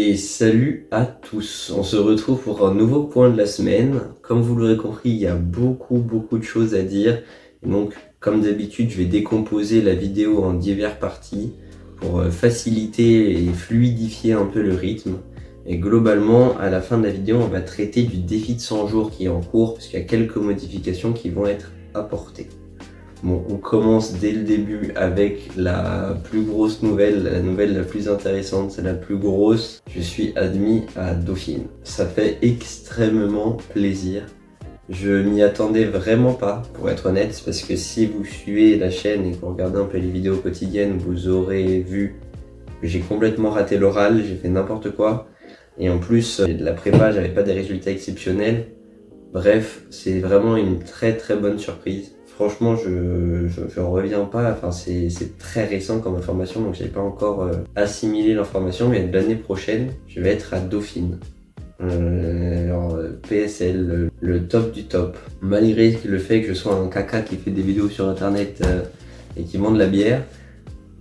Et salut à tous, on se retrouve pour un nouveau point de la semaine. Comme vous l'aurez compris, il y a beaucoup de choses à dire. Et donc, comme d'habitude, je vais décomposer la vidéo en diverses parties pour faciliter et fluidifier un peu le rythme. Et globalement, à la fin de la vidéo, on va traiter du défi de 100 jours qui est en cours, parce qu'il y a quelques modifications qui vont être apportées. Bon, on commence dès le début avec la plus grosse nouvelle, la nouvelle la plus intéressante, c'est la plus grosse. Je suis admis à Dauphine. Ça fait extrêmement plaisir. Je m'y attendais vraiment pas, pour être honnête, parce que si vous suivez la chaîne et que vous regardez un peu les vidéos quotidiennes, vous aurez vu que j'ai complètement raté l'oral, j'ai fait n'importe quoi. Et en plus, de la prépa, j'avais pas des résultats exceptionnels. Bref, c'est vraiment une très bonne surprise. Franchement, je reviens pas, enfin c'est très récent comme information, donc j'ai pas encore assimilé l'information, mais l'année prochaine, je vais être à Dauphine. PSL, le top du top. Malgré le fait que je sois un caca qui fait des vidéos sur internet et qui vend de la bière,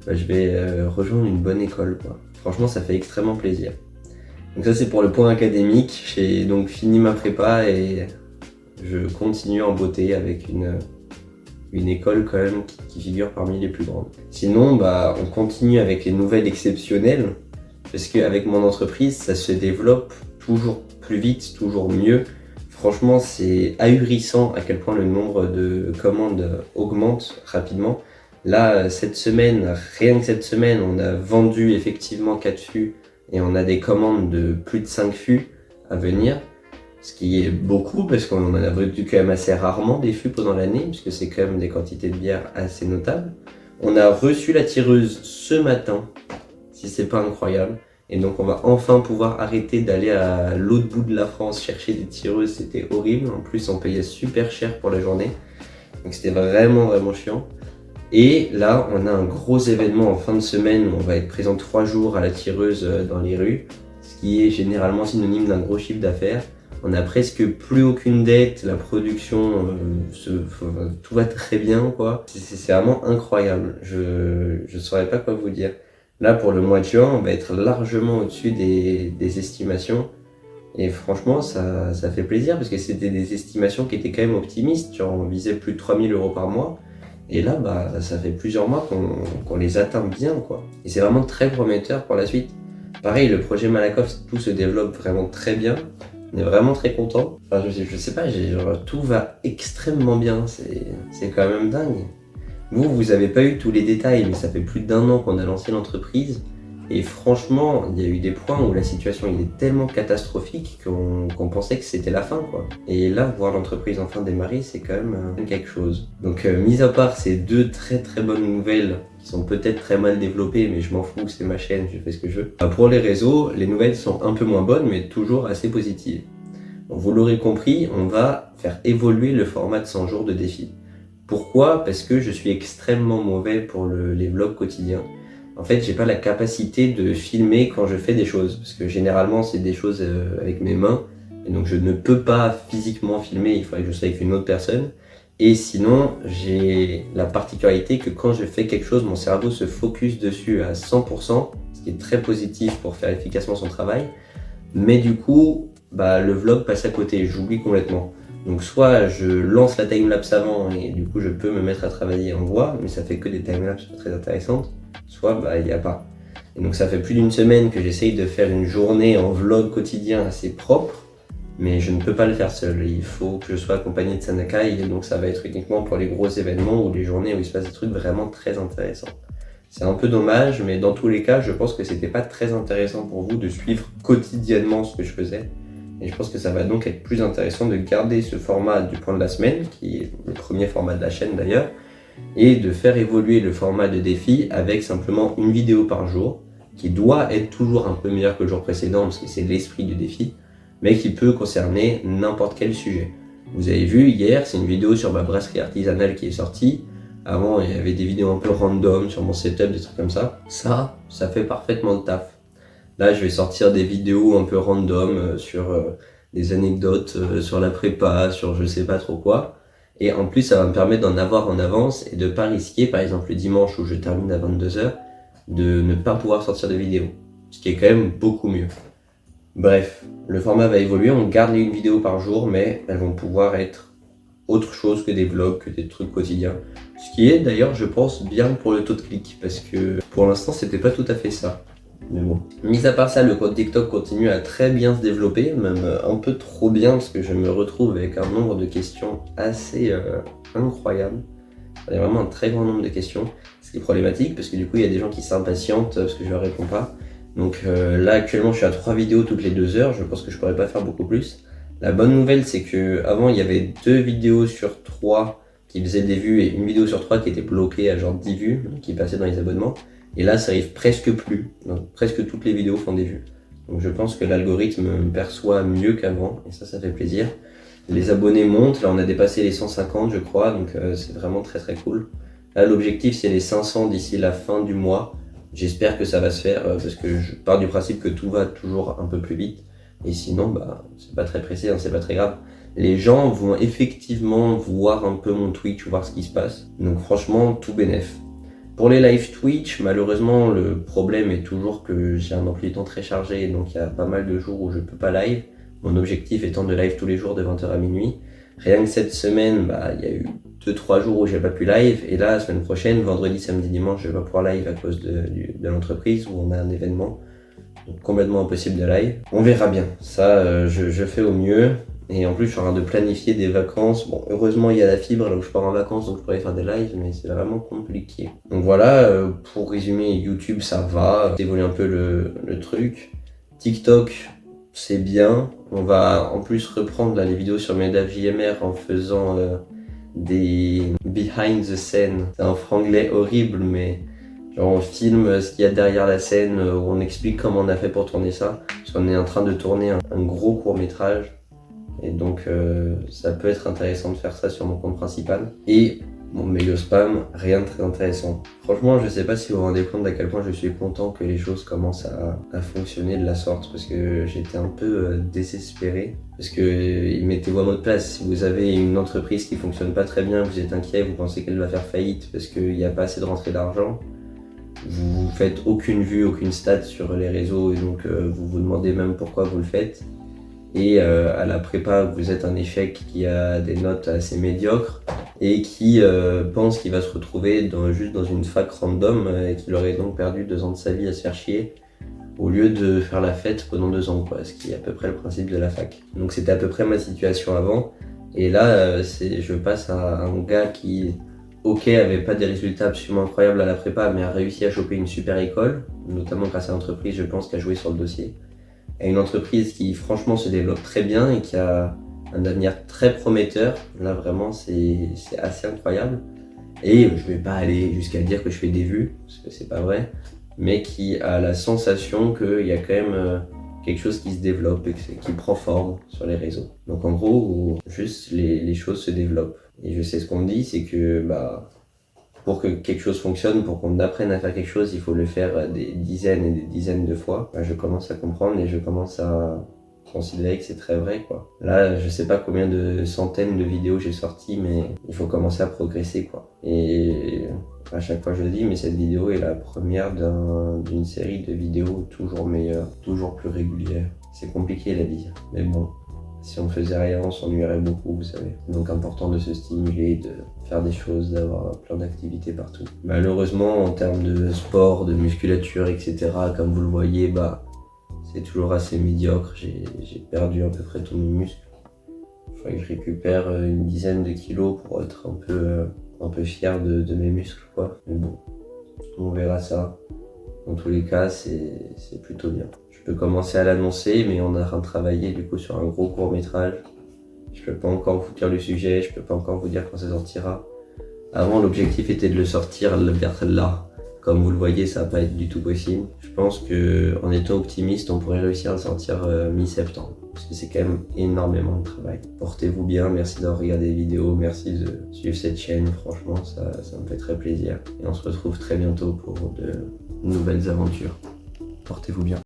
bah, je vais rejoindre une bonne école, quoi. Franchement, ça fait extrêmement plaisir. Donc ça c'est pour le point académique, j'ai donc fini ma prépa et je continue en beauté avec une école quand même qui figure parmi les plus grandes. Sinon, bah, on continue avec les nouvelles exceptionnelles, parce qu'avec mon entreprise, ça se développe toujours plus vite, toujours mieux. Franchement, c'est ahurissant à quel point le nombre de commandes augmente rapidement. Là, cette semaine, rien que cette semaine, on a vendu effectivement 4 fûts et on a des commandes de plus de 5 fûts à venir. Ce qui est beaucoup parce qu'on en a vendu quand même assez rarement des fûts pendant l'année, puisque c'est quand même des quantités de bière assez notables. On a reçu la tireuse ce matin, si c'est pas incroyable. Et donc on va enfin pouvoir arrêter d'aller à l'autre bout de la France chercher des tireuses, c'était horrible. En plus on payait super cher pour la journée. Donc c'était vraiment chiant. Et là on a un gros événement en fin de semaine, on va être présent 3 jours à la tireuse dans les rues, ce qui est généralement synonyme d'un gros chiffre d'affaires. On n'a presque plus aucune dette, la production, tout va très bien, quoi. C'est vraiment incroyable, je saurais pas quoi vous dire. Là, pour le mois de juin, on va être largement au-dessus des estimations. Et franchement, ça fait plaisir, parce que c'était des estimations qui étaient quand même optimistes. Genre, on visait plus de 3 000 € par mois. Et là, bah, ça fait plusieurs mois qu'on les atteint bien, quoi. Et c'est vraiment très prometteur pour la suite. Pareil, le projet Malakoff, tout se développe vraiment très bien. On est vraiment très content. Enfin, je sais pas, genre, tout va extrêmement bien. C'est quand même dingue. Vous avez pas eu tous les détails, mais ça fait plus d'1 an qu'on a lancé l'entreprise. Et franchement, il y a eu des points où la situation il est tellement catastrophique qu'on pensait que c'était la fin, quoi. Et là, voir l'entreprise enfin démarrer, c'est quand même quelque chose. Donc, mis à part ces deux très bonnes nouvelles, qui sont peut-être très mal développées, mais je m'en fous, c'est ma chaîne, je fais ce que je veux. Pour les réseaux, les nouvelles sont un peu moins bonnes, mais toujours assez positives. Donc, vous l'aurez compris, on va faire évoluer le format de 100 jours de défi. Pourquoi ? Parce que je suis extrêmement mauvais pour les vlogs quotidiens. En fait, j'ai pas la capacité de filmer quand je fais des choses, parce que généralement c'est des choses avec mes mains, et donc je ne peux pas physiquement filmer, il faudrait que je sois avec une autre personne. Et sinon, j'ai la particularité que quand je fais quelque chose, mon cerveau se focus dessus à 100%, ce qui est très positif pour faire efficacement son travail. Mais du coup, bah, le vlog passe à côté, j'oublie complètement. Donc soit je lance la timelapse avant et du coup je peux me mettre à travailler en voix, mais ça fait que des timelapses pas très intéressantes, soit bah il n'y a pas. Et donc ça fait plus d'une semaine que j'essaye de faire une journée en vlog quotidien assez propre, mais je ne peux pas le faire seul. Il faut que je sois accompagné de Sanakai, et donc ça va être uniquement pour les gros événements ou les journées où il se passe des trucs vraiment très intéressants. C'est un peu dommage, mais dans tous les cas, je pense que c'était pas très intéressant pour vous de suivre quotidiennement ce que je faisais. Et je pense que ça va donc être plus intéressant de garder ce format du point de la semaine, qui est le premier format de la chaîne d'ailleurs, et de faire évoluer le format de défi avec simplement une vidéo par jour, qui doit être toujours un peu meilleur que le jour précédent, parce que c'est l'esprit du défi, mais qui peut concerner n'importe quel sujet. Vous avez vu hier, c'est une vidéo sur ma brasserie artisanale qui est sortie. Avant, il y avait des vidéos un peu random sur mon setup, des trucs comme ça. Ça fait parfaitement le taf. Là, je vais sortir des vidéos un peu random sur des anecdotes sur la prépa, sur je sais pas trop quoi. Et en plus, ça va me permettre d'en avoir en avance et de pas risquer, par exemple le dimanche où je termine à 22 h, de ne pas pouvoir sortir de vidéo. Ce qui est quand même beaucoup mieux. Bref, le format va évoluer, on garde les 1 vidéo par jour, mais elles vont pouvoir être autre chose que des vlogs, que des trucs quotidiens. Ce qui est d'ailleurs, je pense, bien pour le taux de clic, parce que pour l'instant, c'était pas tout à fait ça. Mais bon. Mis à part ça, le compte TikTok continue à très bien se développer, même un peu trop bien, parce que je me retrouve avec un nombre de questions assez incroyable. Il y a vraiment un très grand nombre de questions, ce qui est problématique, parce que du coup, il y a des gens qui s'impatientent parce que je leur réponds pas. Donc là, actuellement, je suis à 3 vidéos toutes les 2 heures, je pense que je pourrais pas faire beaucoup plus. La bonne nouvelle, c'est que avant il y avait 2 vidéos sur 3 qui faisaient des vues et 1 vidéo sur 3 qui était bloquée à genre 10 vues, qui passait dans les abonnements. Et là, ça arrive presque plus. Donc presque toutes les vidéos font des vues. Donc je pense que l'algorithme me perçoit mieux qu'avant, et ça fait plaisir. Les abonnés montent, là on a dépassé les 150 je crois, donc c'est vraiment très très cool. Là l'objectif c'est les 500 d'ici la fin du mois. J'espère que ça va se faire parce que je pars du principe que tout va toujours un peu plus vite. Et sinon, bah, c'est pas très pressé, hein, c'est pas très grave. Les gens vont effectivement voir un peu mon Twitch, voir ce qui se passe. Donc franchement, tout bénef. Pour les live Twitch, malheureusement, le problème est toujours que j'ai un emploi du temps très chargé, donc il y a pas mal de jours où je peux pas live. Mon objectif étant de live tous les jours de 20h à minuit. Rien que cette semaine, bah, il y a eu 2-3 jours où j'ai pas pu live, et là, la semaine prochaine, vendredi, samedi, dimanche, je vais pas pouvoir live à cause de l'entreprise où on a un événement. Donc, complètement impossible de live. On verra bien. Ça, je fais au mieux. Et en plus, je suis en train de planifier des vacances. Bon, heureusement, il y a la fibre là où je pars en vacances, donc je pourrais faire des lives, mais c'est vraiment compliqué. Donc voilà, pour résumer, YouTube, ça va. Évolue un peu le truc. TikTok, c'est bien. On va en plus reprendre là, les vidéos sur MedAVJMR en faisant des behind the scene. C'est un franglais horrible, mais genre on filme ce qu'il y a derrière la scène, où on explique comment on a fait pour tourner ça. Parce qu'on est en train de tourner un gros court-métrage. Et donc ça peut être intéressant de faire ça sur mon compte principal. Et mon mail au spam, rien de très intéressant. Franchement, je sais pas si vous vous rendez compte d'à quel point je suis content que les choses commencent à fonctionner de la sorte, parce que j'étais un peu désespéré. Parce que mettez-vous à votre place, si vous avez une entreprise qui fonctionne pas très bien, vous êtes inquiet, vous pensez qu'elle va faire faillite parce qu'il n'y a pas assez de rentrée d'argent, vous faites aucune vue, aucune stat sur les réseaux, et donc vous vous demandez même pourquoi vous le faites. Et à la prépa, vous êtes un échec qui a des notes assez médiocres et qui pense qu'il va se retrouver juste dans une fac random et qu'il aurait donc perdu 2 ans de sa vie à se faire chier au lieu de faire la fête pendant 2 ans, quoi, ce qui est à peu près le principe de la fac. Donc c'était à peu près ma situation avant. Et là, je passe à un gars qui, ok, avait pas des résultats absolument incroyables à la prépa, mais a réussi à choper une super école, notamment grâce à l'entreprise, je pense, qui a joué sur le dossier. À une entreprise qui franchement se développe très bien et qui a un avenir très prometteur. Là vraiment c'est assez incroyable. Et je vais pas aller jusqu'à dire que je fais des vues, parce que c'est pas vrai, mais qui a la sensation qu'il y a quand même quelque chose qui se développe et qui prend forme sur les réseaux. Donc en gros, juste les choses se développent. Et je sais ce qu'on me dit, c'est que bah, pour que quelque chose fonctionne, pour qu'on apprenne à faire quelque chose, il faut le faire des dizaines et des dizaines de fois. Je commence à comprendre et je commence à considérer que c'est très vrai, quoi. Là, je sais pas combien de centaines de vidéos j'ai sorties, mais il faut commencer à progresser, quoi. Et à chaque fois je le dis, mais cette vidéo est la première d'une série de vidéos toujours meilleures, toujours plus régulières. C'est compliqué la vie, mais bon. Si on faisait rien, on s'ennuierait beaucoup, vous savez. Donc important de se stimuler, de faire des choses, d'avoir plein d'activités partout. Malheureusement, en termes de sport, de musculature, etc., comme vous le voyez, bah, c'est toujours assez médiocre. J'ai perdu à peu près tous mes muscles. Il faudrait que je récupère une dizaine de kilos pour être un peu fier de mes muscles, quoi. Mais bon, on verra ça. Dans tous les cas, c'est plutôt bien. Je peux commencer à l'annoncer, mais on est en train de travailler du coup sur un gros court-métrage. Je peux pas encore vous dire le sujet, je peux pas encore vous dire quand ça sortira. Avant, l'objectif était de le sortir vers là. Comme vous le voyez, ça va pas être du tout possible. Je pense que en étant optimiste, on pourrait réussir à le sortir mi-septembre. Parce que c'est quand même énormément de travail. Portez-vous bien, merci d'avoir regardé les vidéos, merci de suivre cette chaîne. Franchement, ça me fait très plaisir. Et on se retrouve très bientôt pour de nouvelles aventures. Portez-vous bien.